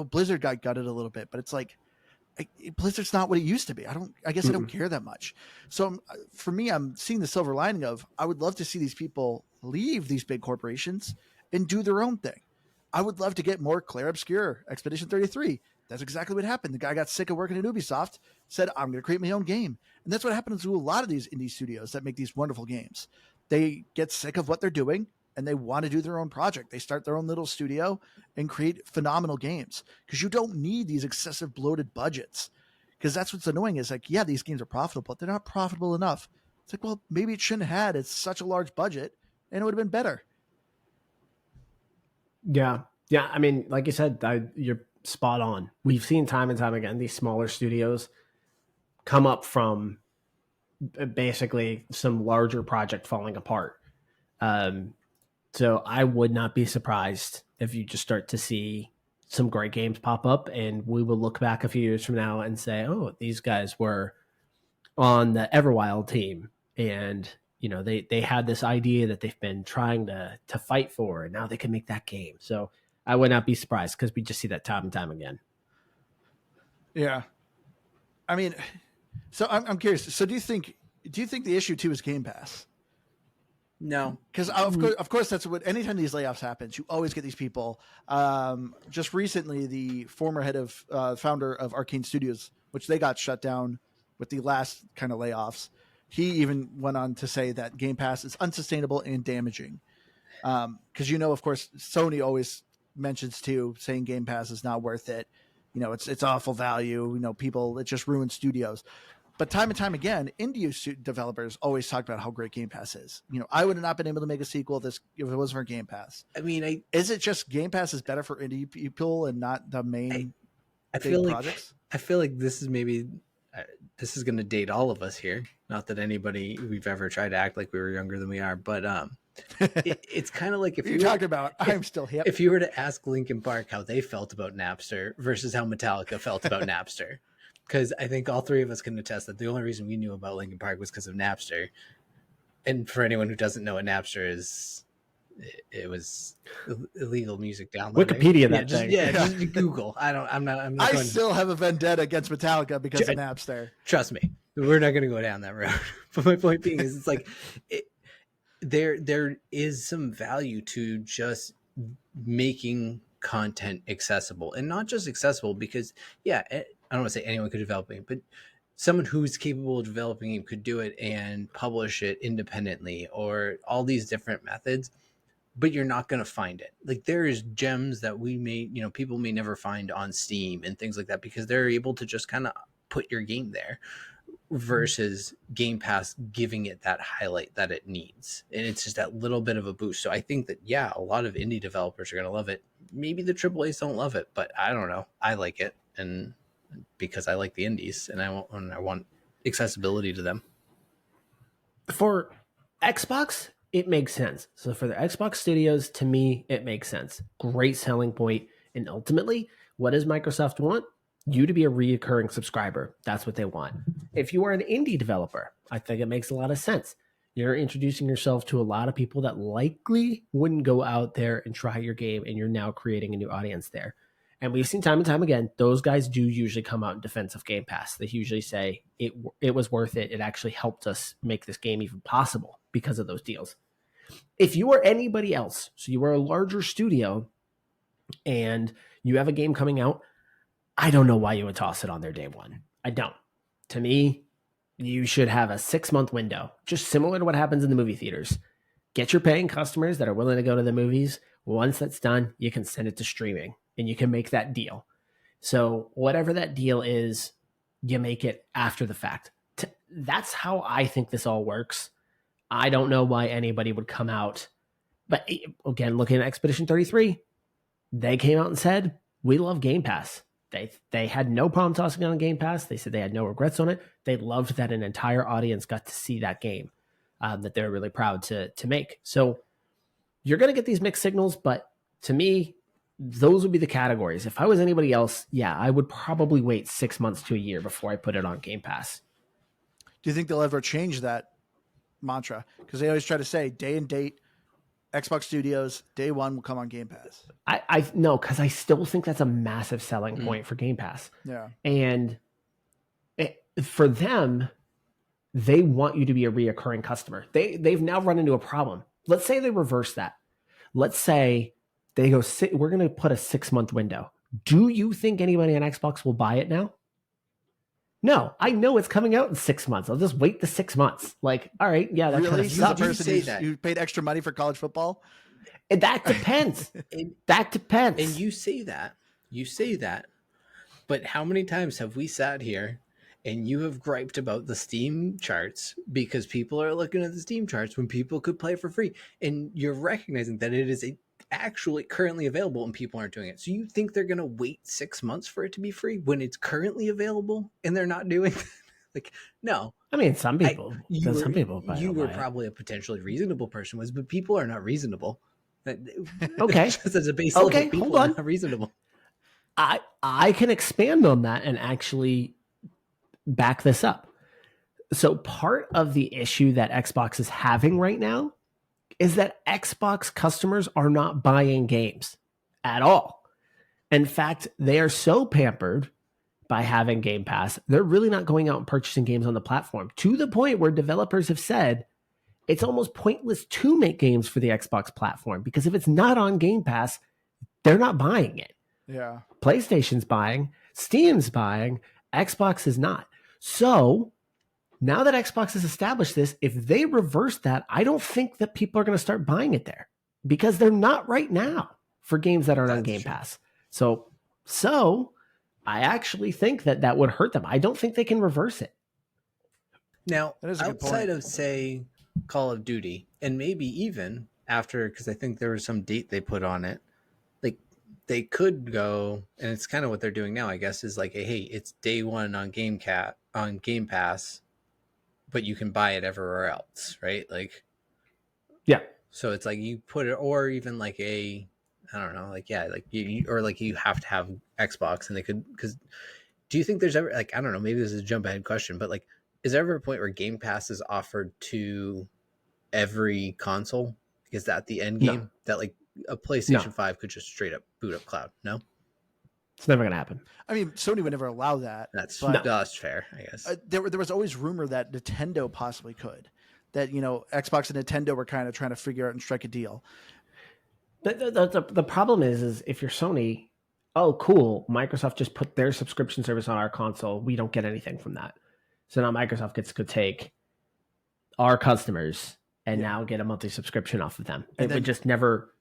Blizzard got gutted a little bit, but it's like, Blizzard's not what it used to be. I guess I don't care that much. So for me, I'm seeing the silver lining of, I would love to see these people leave these big corporations and do their own thing. I would love to get more Claire Obscure, Expedition 33. That's exactly what happened. The guy got sick of working at Ubisoft, said, I'm going to create my own game. And that's what happens to a lot of these indie studios that make these wonderful games. They get sick of what they're doing and they want to do their own project. They start their own little studio and create phenomenal games because you don't need these excessive bloated budgets. Because that's what's annoying is like, yeah, these games are profitable, but they're not profitable enough. It's like, well, maybe it shouldn't have had it's such a large budget and it would have been better. Yeah. Yeah. I mean, like you said, you're spot on. We've seen time and time again, these smaller studios come up from basically some larger project falling apart. So I would not be surprised if you just start to see some great games pop up and we will look back a few years from now and say, oh, these guys were on the Everwild team and they had this idea that they've been trying to fight for and now they can make that game. So I would not be surprised because we just see that time and time again. Yeah. I mean, so I'm curious. So do you think the issue too is Game Pass? No, because of course that's what. Anytime these layoffs happens, you always get these people. Just recently, the former head of founder of Arcane Studios, which they got shut down with the last kind of layoffs, he even went on to say that Game Pass is unsustainable and damaging. Because of course, Sony always mentions too, saying Game Pass is not worth it. It's awful value. People, it just ruins studios. But time and time again, indie developers always talk about how great Game Pass is. I would have not been able to make a sequel if it wasn't for Game Pass. I mean, is it just Game Pass is better for indie people and not the main big projects? I feel like this is maybe this is going to date all of us here. Not that anybody we've ever tried to act like we were younger than we are, but it's kind of like if you're talking about, I'm still hip. If you were to ask Linkin Park how they felt about Napster versus how Metallica felt about Napster. Because I think all three of us can attest that the only reason we knew about Linkin Park was because of Napster. And for anyone who doesn't know what Napster is, it was illegal music downloading. Wikipedia that thing. Just Google. I'm not I still have a vendetta against Metallica because of Napster. Trust me, we're not going to go down that road. But my point being is, it's like there is some value to just making content accessible, and not just accessible because I don't want to say anyone could develop a game, but someone who's capable of developing a game could do it and publish it independently or all these different methods, but you're not going to find it. Like there is gems that people may never find on Steam and things like that because they're able to just kind of put your game there versus Game Pass giving it that highlight that it needs. And it's just that little bit of a boost. So I think that, a lot of indie developers are going to love it. Maybe the AAAs don't love it, but I don't know. I like it. And because I like the indies and I want accessibility to them. For Xbox, it makes sense. So for the Xbox studios, to me, it makes sense. Great selling point. And ultimately, what does Microsoft want? You to be a reoccurring subscriber. That's what they want. If you are an indie developer, I think it makes a lot of sense. You're introducing yourself to a lot of people that likely wouldn't go out there and try your game, and you're now creating a new audience there. And we've seen time and time again, those guys do usually come out in defense of Game Pass. They usually say it was worth it. It actually helped us make this game even possible because of those deals. If you are anybody else, so you are a larger studio and you have a game coming out, I don't know why you would toss it on their day one. I don't. To me, you should have a 6-month window, just similar to what happens in the movie theaters. get your paying customers that are willing to go to the movies. Once that's done, you can send it to streaming and you can make that deal. So whatever that deal is, you make it after the fact. That's how I think this all works. I don't know why anybody would come out. But again, looking at Expedition 33, they came out and said, we love Game Pass. They had no problem tossing it on Game Pass. They said they had no regrets on it. They loved that an entire audience got to see that game that they're really proud to make. So you're going to get these mixed signals, but to me, those would be the categories. If I was anybody else, yeah, I would probably wait 6 months to a year before I put it on Game Pass. Do you think they'll ever change that mantra? Because they always try to say day and date, Xbox Studios, day one will come on Game Pass. I no, because I still think that's a massive selling point for Game Pass. Yeah. And for them, they want you to be a reoccurring customer. They've now run into a problem. Let's say they reverse that. Let's say they go, we're going to put a 6-month window. Do you think anybody on Xbox will buy it now? No, I know it's coming out in 6 months. I'll just wait the 6 months. Like, all right, yeah, that really? kind of sucks. You say that you paid extra money for college football? And that depends. That depends. And you say that, but how many times have we sat here and you have griped about the Steam charts because people are looking at the Steam charts when people could play for free, and you're recognizing that it is actually currently available and people aren't doing it. So you think they're going to wait 6 months for it to be free when it's currently available and they're not doing that? Like, no. I mean, some people. You were buy probably a potentially reasonable person, but people are not reasonable. Okay. Just as a base Okay, level, people hold on. are not reasonable. I can expand on that and actually back this up. So part of the issue that Xbox is having right now is that Xbox customers are not buying games at all. In fact, they are so pampered by having Game Pass, they're really not going out and purchasing games on the platform, to the point where developers have said it's almost pointless to make games for the Xbox platform, because if it's not on Game Pass, they're not buying it. Yeah. PlayStation's buying, Steam's buying, Xbox is not. So now that Xbox has established this, if they reverse that, I don't think that people are going to start buying it there, because they're not right now for games that aren't on Game Pass. So I actually think that would hurt them. I don't think they can reverse it. Now, outside of, say, Call of Duty, and maybe even after, because I think there was some date they put on it, like they could go, and it's kind of what they're doing now, I guess, is like, hey, it's day one on Game Pass, but you can buy it everywhere else, right? Like, yeah. So it's like you put it, or even like I don't know, like, yeah, like you have to have Xbox, and they could, because do you think there's ever, like, I don't know, maybe this is a jump ahead question, but like, is there ever a point where Game Pass is offered to every console? Is that the end game? No. That like a PlayStation 5 could just straight up boot up cloud? No? It's never going to happen. I mean, Sony would never allow that. That's fair, I guess. There was always rumor that Nintendo possibly could. That, Xbox and Nintendo were kind of trying to figure out and strike a deal. The problem is if you're Sony, oh, cool, Microsoft just put their subscription service on our console. We don't get anything from that. So now Microsoft could take our customers and now get a monthly subscription off of them. It would just never,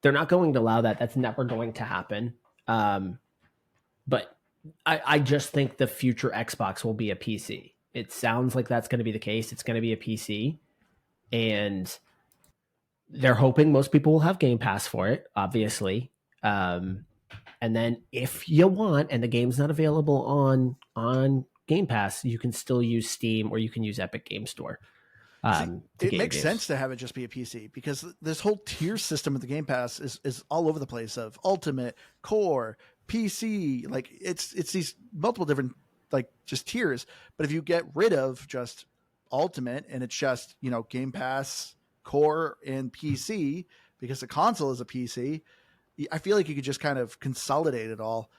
they're not going to allow that. That's never going to happen. But I just think the future Xbox will be a PC. It sounds like that's going to be the case. It's going to be a PC. And they're hoping most people will have Game Pass for it, obviously. And then if you want, and the game's not available on Game Pass, you can still use Steam or you can use Epic Game Store. It makes sense to have it just be a PC, because this whole tier system of the Game Pass is all over the place, of Ultimate, Core, PC. Like it's these multiple different just tiers. But if you get rid of just Ultimate and it's just, Game Pass, Core, and PC, because the console is a PC, I feel like you could just kind of consolidate it all.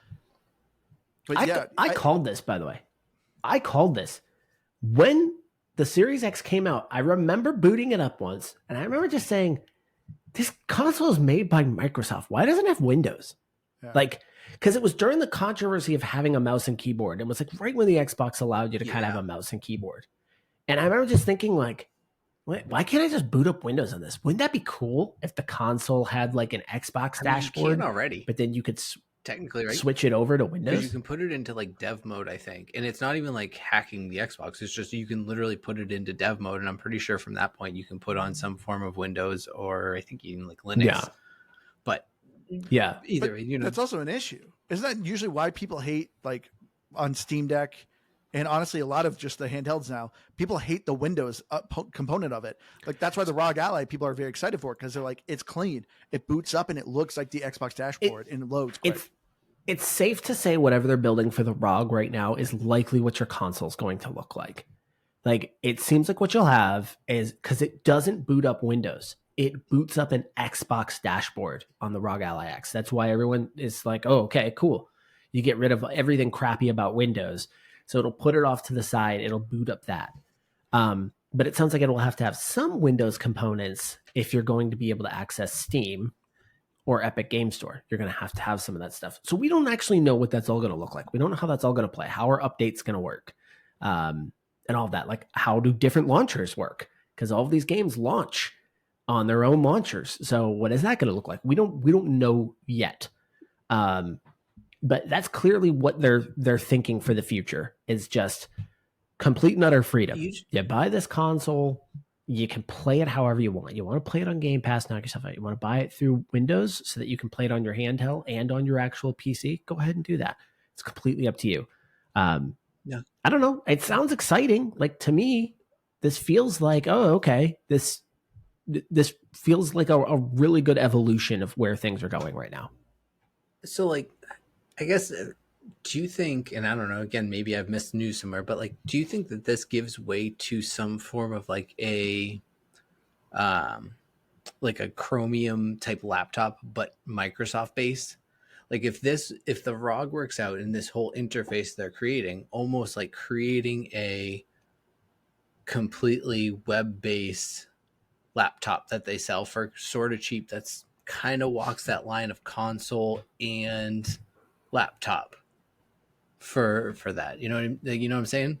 But I called this, by the way. I called this when the Series X came out. I remember booting it up once, and I remember just saying, this console is made by Microsoft. Why doesn't it have Windows? Yeah. Because it was during the controversy of having a mouse and keyboard. It was right when the Xbox allowed you to kind of have a mouse and keyboard. And I remember just thinking, Why can't I just boot up Windows on this? Wouldn't that be cool if the console had like an Xbox You dashboard, can already, but then you could technically, right? switch it over to Because you Windows? can put it into like dev mode, I think, and it's not even like hacking the Xbox. It's just you can literally put it into dev mode, and I'm pretty sure from that point you can put on some form of Windows or I think even like Linux. Yeah. But Yeah. either way, that's also an issue. Isn't that usually why people hate like on Steam Deck? And honestly, a lot of just the handhelds now, people hate the Windows component of it. Like that's why the ROG Ally people are very excited for it because they're like, it's clean, it boots up, and it looks like the Xbox dashboard and it loads quick. It's safe to say whatever they're building for the ROG right now is likely what your console is going to look like. Like it seems like what you'll have is because it doesn't boot up Windows. It boots up an Xbox dashboard on the ROG Ally X. That's why everyone is like, oh, okay, cool. You get rid of everything crappy about Windows. So it'll put it off to the side. It'll boot up that. But it sounds like it will have to have some Windows components if you're going to be able to access Steam or Epic Game Store. You're going to have some of that stuff. So we don't actually know what that's all going to look like. We don't know how that's all going to play, how are updates going to work, and all of that. Like how do different launchers work? Because all of these games launch on their own launchers. So what is that going to look like? We don't know yet. But that's clearly what they're thinking for the future is just complete and utter freedom. You buy this console, you can play it however you want. You want to play it on Game Pass, knock yourself out. You want to buy it through Windows so that you can play it on your handheld and on your actual PC. Go ahead and do that. It's completely up to you. Yeah, I don't know. It sounds exciting. Like to me, this feels like, oh, okay. This feels like a really good evolution of where things are going right now. So like, I guess, do you think, and I don't know, again, maybe I've missed news somewhere, but like, do you think that this gives way to some form of like a Chromium type laptop, but Microsoft based? Like if the ROG works out in this whole interface they're creating, almost like creating a completely web-based laptop that they sell for sort of cheap, that's kind of walks that line of console and laptop for that, you know what I'm saying?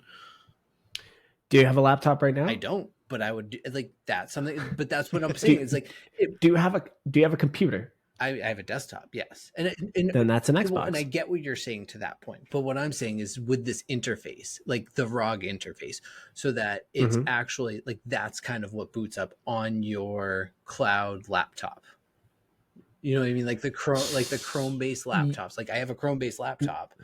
Do you have a laptop right now? I don't, but I would do, like that's something. But that's what I'm saying. It's like, do you have a computer? I have a desktop, yes, and then that's an Xbox. Well, and I get what you're saying to that point, but what I'm saying is with this interface, like the ROG interface, so that it's actually like that's kind of what boots up on your cloud laptop. You know what I mean? Like the Chrome based laptops. Like I have a Chrome based laptop,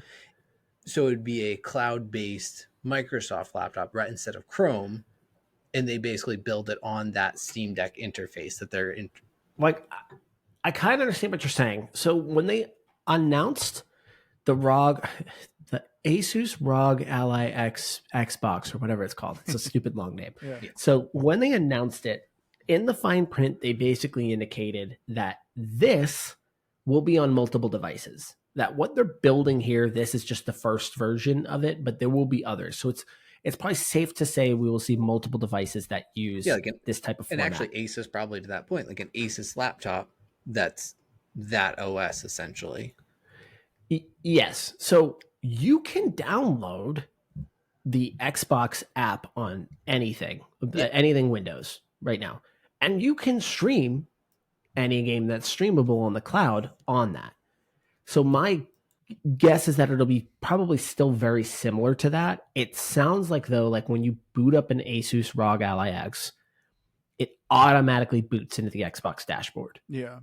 so it'd be a cloud based Microsoft laptop, right, instead of Chrome, and they basically build it on that Steam Deck interface that they're in. Like, I kind of understand what you're saying. So when they announced the Asus ROG Ally X Xbox or whatever it's called, it's a stupid long name. Yeah. So when they announced it in the fine print, they basically indicated that this will be on multiple devices. That what they're building here, this is just the first version of it, but there will be others. So it's probably safe to say we will see multiple devices that use this type of format. And actually Asus probably to that point, like an Asus laptop that's that OS essentially. Yes. So you can download the Xbox app on anything Windows right now. And you can stream any game that's streamable on the cloud on that. So my guess is that it'll be probably still very similar to that. It sounds like though, like when you boot up an Asus ROG Ally X, it automatically boots into the Xbox dashboard. Yeah.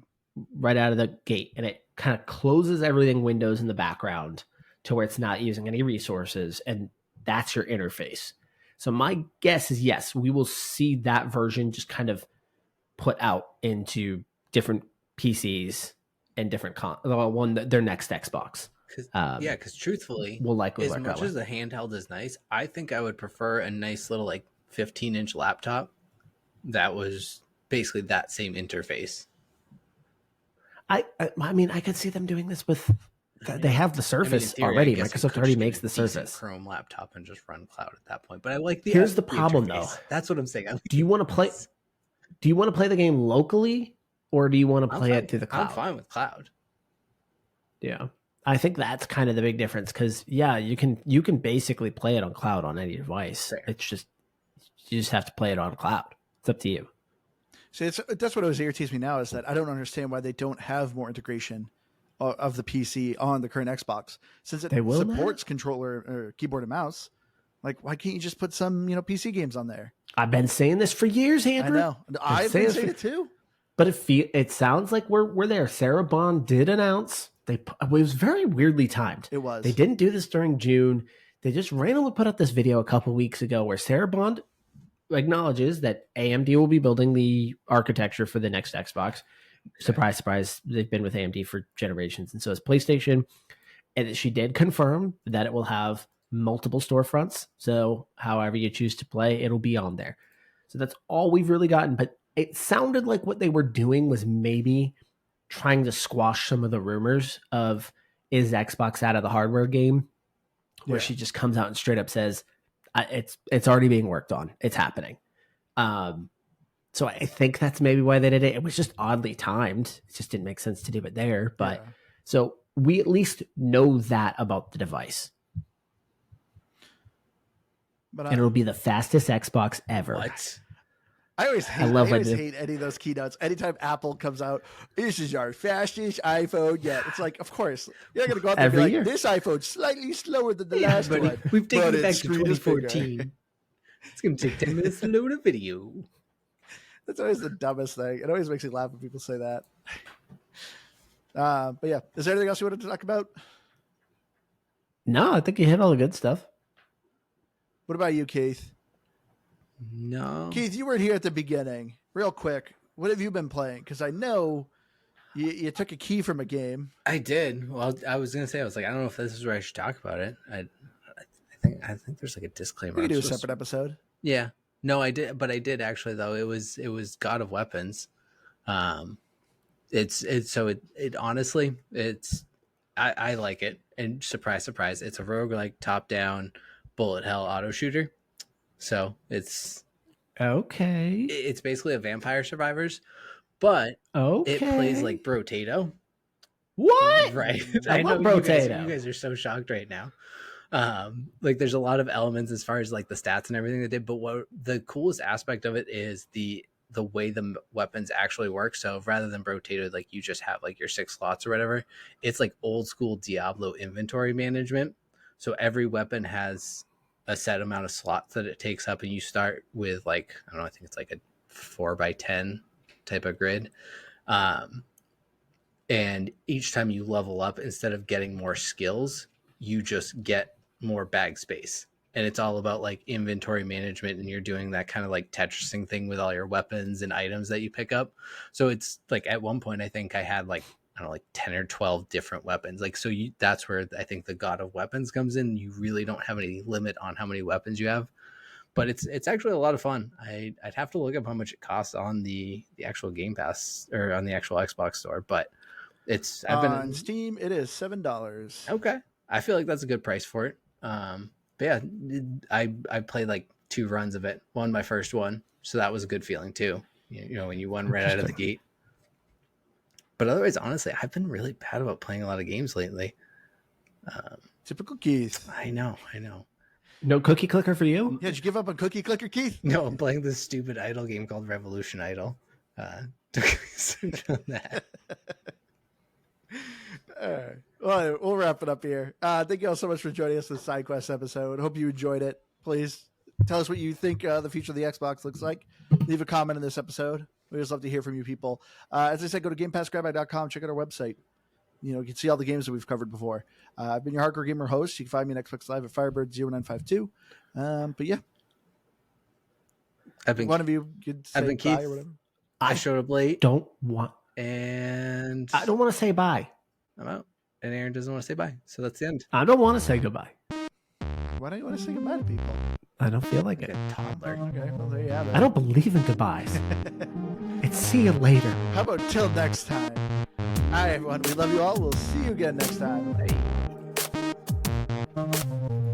Right out of the gate. And it kind of closes everything Windows in the background to where it's not using any resources. And that's your interface. So my guess is yes, we will see that version just kind of put out into different PCs and different their next Xbox. Because truthfully, will likely as much as the handheld is nice, I think I would prefer a nice little like 15-inch laptop that was basically that same interface. I mean, I could see them doing this with. They have the Surface already. Microsoft already makes the Surface Chrome laptop and just run cloud at that point. But I like the. Here's the problem, though. That's what I'm saying. Do you want to play? Do you want to play the game locally, or do you want to play it through the cloud? I'm fine with cloud. Yeah, I think that's kind of the big difference because you can basically play it on cloud on any device. Fair. It's just you just have to play it on cloud. It's up to you. See, that's what always irritates me now is that I don't understand why they don't have more integration of the PC on the current Xbox, since it supports controller or keyboard and mouse. Like, why can't you just put some, PC games on there? I've been saying this for years, Andrew. I know. I've been saying it too. But it sounds like we're there. Sarah Bond did announce it was very weirdly timed. It was. They didn't do this during June. They just randomly put up this video a couple weeks ago where Sarah Bond acknowledges that AMD will be building the architecture for the next Xbox. Surprise, surprise. They've been with AMD for generations, and so is PlayStation. And she did confirm that it will have multiple storefronts. So however you choose to play, it'll be on there. So that's all we've really gotten. But it sounded like what they were doing was maybe trying to squash some of the rumors of, is Xbox out of the hardware game? Where she just comes out and straight up says, it's already being worked on. It's happening. So I think that's maybe why they did it. It was just oddly timed. It just didn't make sense to do it there. But so we at least know that about the device. But and it'll be the fastest Xbox ever. What? I always hate any of those keynotes. Anytime Apple comes out, this is our fastest iPhone yet. It's like, of course, you're going to go out there and be like, year. This iPhone's slightly slower than the last one. We've taken it back to 2014. It's going to take 10 minutes to load a video. That's always the dumbest thing. It always makes me laugh when people say that. But yeah, is there anything else you wanted to talk about? No, I think you hit all the good stuff. What about you, Keith? No. Keith, you weren't here at the beginning. Real quick, what have you been playing? Because I know you took a key from a game. I did. Well, I was going to say, I was like, I don't know if this is where I should talk about it. I think there's like a disclaimer. We could do a separate episode. Yeah. No, I did, but I did actually though. It was God of Weapons. It honestly, I like it. And surprise, surprise, it's a roguelike top-down bullet hell auto shooter. So it's okay. It's basically a Vampire Survivors, but it plays like Brotato. What? Right. I know Brotato. You guys are so shocked right now. Like there's a lot of elements as far as like the stats and everything they did, but what the coolest aspect of it is the way the weapons actually work. So rather than Brotato, like you just have like your 6 slots or whatever, it's like old school Diablo inventory management. So every weapon has a set amount of slots that it takes up, and you start with like, I don't know, I think it's like a 4x10 type of grid. And each time you level up, instead of getting more skills, you just get more bag space. And it's all about like inventory management, and you're doing that kind of like Tetrising thing with all your weapons and items that you pick up. So it's like at one point, I think I had like, I don't know, like 10 or 12 different weapons. Like, so that's where I think the God of Weapons comes in. You really don't have any limit on how many weapons you have, but it's actually a lot of fun. I'd have to look up how much it costs on the actual Game Pass or on the actual Xbox store, but on Steam. It is $7. Okay. I feel like that's a good price for it. But yeah, I played like 2 runs of it. Won my first one. So that was a good feeling too. You know, when you won right out of the gate. But otherwise, honestly, I've been really bad about playing a lot of games lately. Typical Keith. I know. No cookie clicker for you? Yeah, did you give up on cookie clicker, Keith? No, I'm playing this stupid idle game called Revolution Idol. Search on that. All right. Well, we'll wrap it up here. Thank you all so much for joining us in the Sidequest episode. Hope you enjoyed it. Please tell us what you think the future of the Xbox looks like. Leave a comment in this episode. We just love to hear from you people. As I said, go to GamePassGrabBag.com. Check out our website. You can see all the games that we've covered before. I've been your Hardcore Gamer host. You can find me on Xbox Live at Firebird0952. But yeah. One of you could say bye Keith, or whatever. I showed up late. And I don't want to say bye. I'm out. And Aaron doesn't want to say bye. So that's the end. I don't want to say goodbye. Why don't you want to say goodbye to people? I don't feel like it. A toddler. Okay, well, there you have it. I don't believe in goodbyes. It's see you later. How about till next time? All right, everyone. We love you all. We'll see you again next time. Bye.